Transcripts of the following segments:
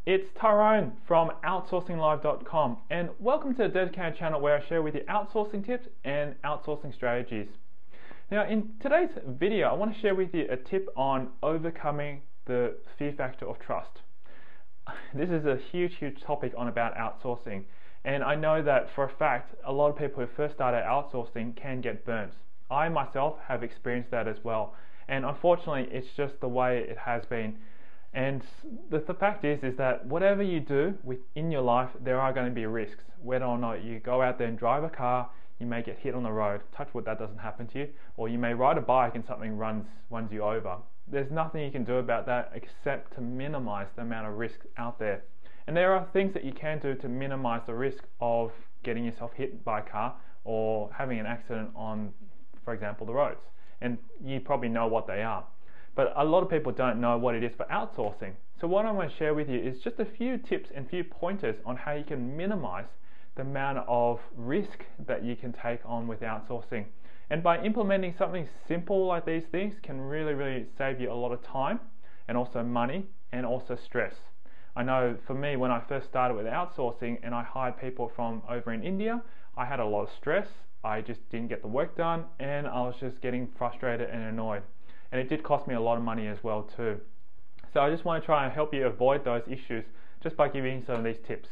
it's Tyrone from outsourcinglive.com, and welcome to the dedicated channel where I share with you outsourcing tips and outsourcing strategies. Now, in today's video, I want to share with you a tip on overcoming the fear factor of trust. This is a huge topic on about outsourcing, and I know that for a fact a lot of people who first start out outsourcing can get burnt. I myself have experienced that as well, and unfortunately it's just the way it has been. And the fact is that whatever you do within your life, there are going to be risks. Whether or not you go out there and drive a car, you may get hit on the road. Touch wood, that doesn't happen to you. Or you may ride a bike and something runs you over. There's nothing you can do about that except to minimize the amount of risk out there. And there are things that you can do to minimize the risk of getting yourself hit by a car or having an accident on, for example, the roads. And you probably know what they are. But a lot of people don't know what it is for outsourcing. So what I'm going to share with you is just a few tips and few pointers on how you can minimize the amount of risk that you can take on with outsourcing. And by implementing something simple like these things can really save you a lot of time and also money and also stress. I know for me, when I first started with outsourcing and I hired people from over in India, I had a lot of stress. I just didn't get the work done and I was just getting frustrated and annoyed. And it did cost me a lot of money as well too. So I just want to try and help you avoid those issues just by giving you some of these tips.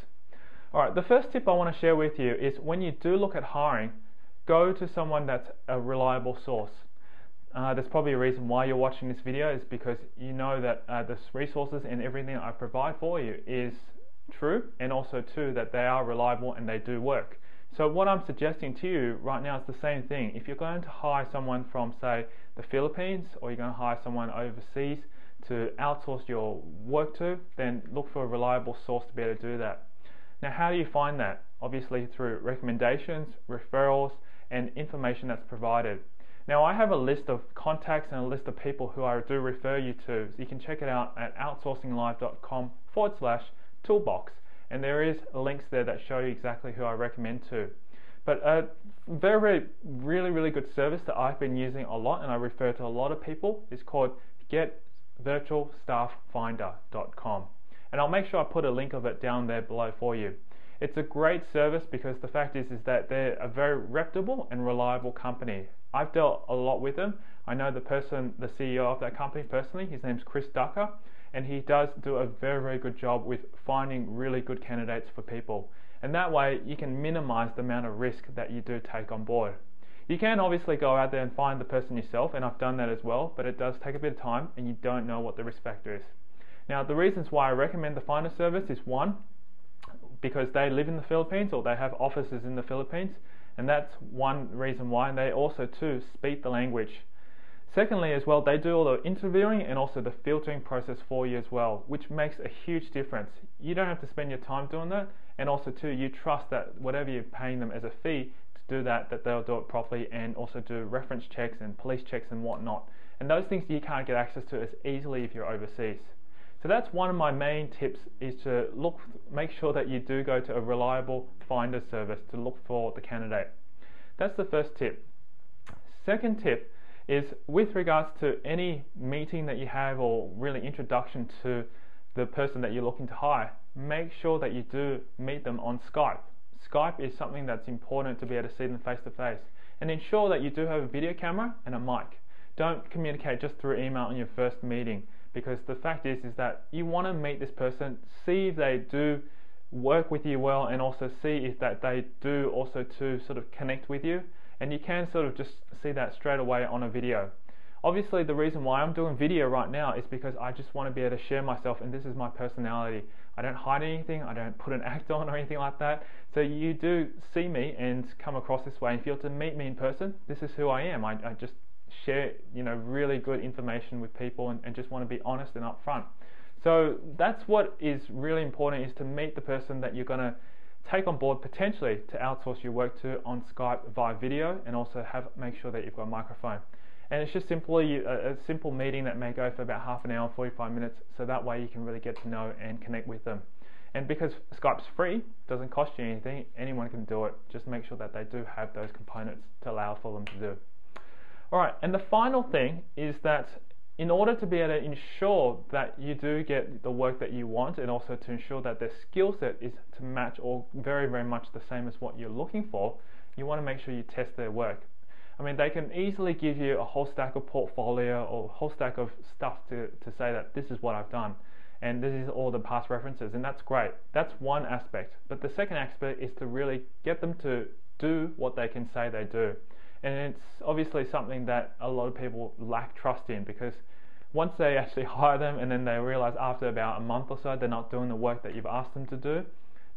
Alright, the first tip I want to share with you is when you do look at hiring, go to someone that's a reliable source. There's probably a reason why you're watching this video, is because you know that the resources and everything I provide for you is true, and also too that they are reliable and they do work. So what I'm suggesting to you right now is the same thing. If you're going to hire someone from, say, the Philippines, or you're going to hire someone overseas to outsource your work to, then look for a reliable source to be able to do that. Now, how do you find that? Obviously through recommendations, referrals, and information that's provided. Now, I have a list of contacts and a list of people who I do refer you to, so you can check it out at outsourcinglive.com/toolbox. And there is links there that show you exactly who I recommend to. But a really good service that I've been using a lot and I refer to a lot of people is called getvirtualstafffinder.com. And I'll make sure I put a link of it down there below for you. It's a great service because the fact is that they're a very reputable and reliable company. I've dealt a lot with them. I know the CEO of that company personally. His name's Chris Ducker. And he does do a very good job with finding really good candidates for people. And that way you can minimize the amount of risk that you do take on board. You can obviously go out there and find the person yourself, and I've done that as well, but it does take a bit of time and you don't know what the risk factor is. Now, the reasons why I recommend the Finder service is, one, because they live in the Philippines or they have offices in the Philippines, and that's one reason why, and they also too speak the language. Secondly, as well, they do all the interviewing and also the filtering process for you as well, which makes a huge difference. You don't have to spend your time doing that, and also too, you trust that whatever you're paying them as a fee to do that they'll do it properly, and also do reference checks and police checks and whatnot. And those things you can't get access to as easily if you're overseas. So that's one of my main tips, is to make sure that you do go to a reliable finder service to look for the candidate. That's the first tip. Second tip is with regards to any meeting that you have, or really introduction to the person that you're looking to hire, make sure that you do meet them on Skype. Skype is something that's important to be able to see them face to face, and ensure that you do have a video camera and a mic. Don't communicate just through email in your first meeting, because the fact is that you want to meet this person, see if they do work with you well, and also see if that they do also to sort of connect with you. And you can sort of just see that straight away on a video. Obviously, the reason why I'm doing video right now is because I just want to be able to share myself, and this is my personality. I don't hide anything, I don't put an act on or anything like that. So you do see me and come across this way. If you're to meet me in person, this is who I am. I just share, really good information with people, and just want to be honest and upfront. So that's what is really important, is to meet the person that you're going to take on board potentially to outsource your work to on Skype via video, and also make sure that you've got a microphone. And it's just simply a simple meeting that may go for about half an hour, 45 minutes, so that way you can really get to know and connect with them. And because Skype's free, doesn't cost you anything, anyone can do it. Just make sure that they do have those components to allow for them to do. Alright, and the final thing is that in order to be able to ensure that you do get the work that you want, and also to ensure that their skill set is to match or very, very much the same as what you're looking for, you want to make sure you test their work. I mean, they can easily give you a whole stack of portfolio or a whole stack of stuff to say that this is what I've done and this is all the past references, and that's great. That's one aspect. But the second aspect is to really get them to do what they can say they do. And it's obviously something that a lot of people lack trust in, because once they actually hire them and then they realize after about a month or so they're not doing the work that you've asked them to do,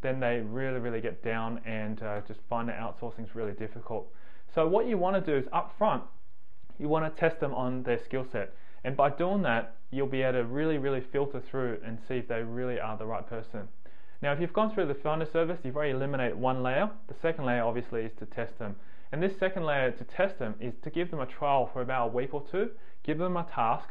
then they really, really get down and just find that outsourcing is really difficult. So what you want to do is up front, you want to test them on their skill set. And by doing that, you'll be able to really, really filter through and see if they really are the right person. Now, if you've gone through the finder service, you've already eliminated one layer. The second layer obviously is to test them. And this second layer to test them is to give them a trial for about a week or two, give them a task,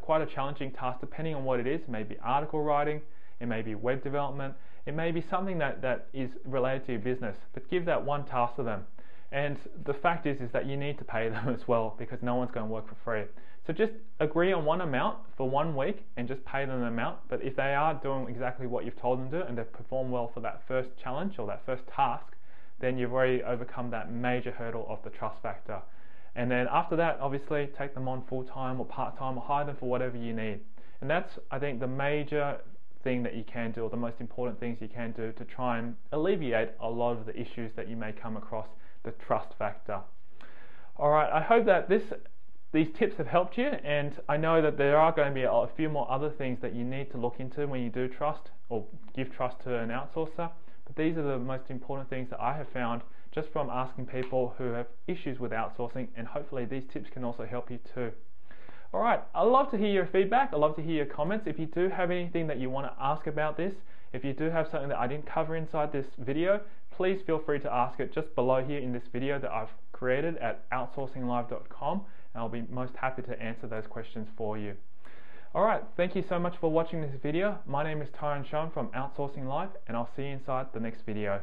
quite a challenging task depending on what it is. It may be article writing, it may be web development, it may be something that is related to your business, but give that one task to them. And the fact is that you need to pay them as well, because no one's going to work for free. So just agree on one amount for 1 week and just pay them an amount. But if they are doing exactly what you've told them to and they've performed well for that first challenge or that first task, then you've already overcome that major hurdle of the trust factor. And then after that, obviously, take them on full-time or part-time, or hire them for whatever you need. And that's, I think, the major thing that you can do, or the most important things you can do to try and alleviate a lot of the issues that you may come across the trust factor. Alright, I hope that these tips have helped you, and I know that there are going to be a few more other things that you need to look into when you do trust or give trust to an outsourcer, but these are the most important things that I have found just from asking people who have issues with outsourcing, and hopefully these tips can also help you too. Alright, I'd love to hear your feedback, I'd love to hear your comments. If you do have anything that you want to ask about this, if you do have something that I didn't cover inside this video, please feel free to ask it just below here in this video that I've created at outsourcinglive.com, and I'll be most happy to answer those questions for you. Alright, thank you so much for watching this video. My name is Tyron Sean from Outsourcing Live, and I'll see you inside the next video.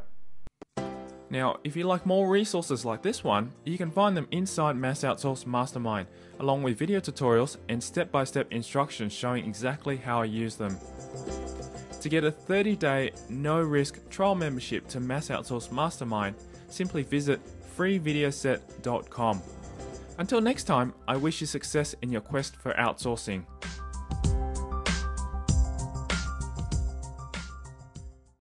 Now, if you like more resources like this one, you can find them inside Mass Outsource Mastermind, along with video tutorials and step-by-step instructions showing exactly how I use them. To get a 30-day, no-risk trial membership to Mass Outsource Mastermind, simply visit freevideoset.com. Until next time, I wish you success in your quest for outsourcing.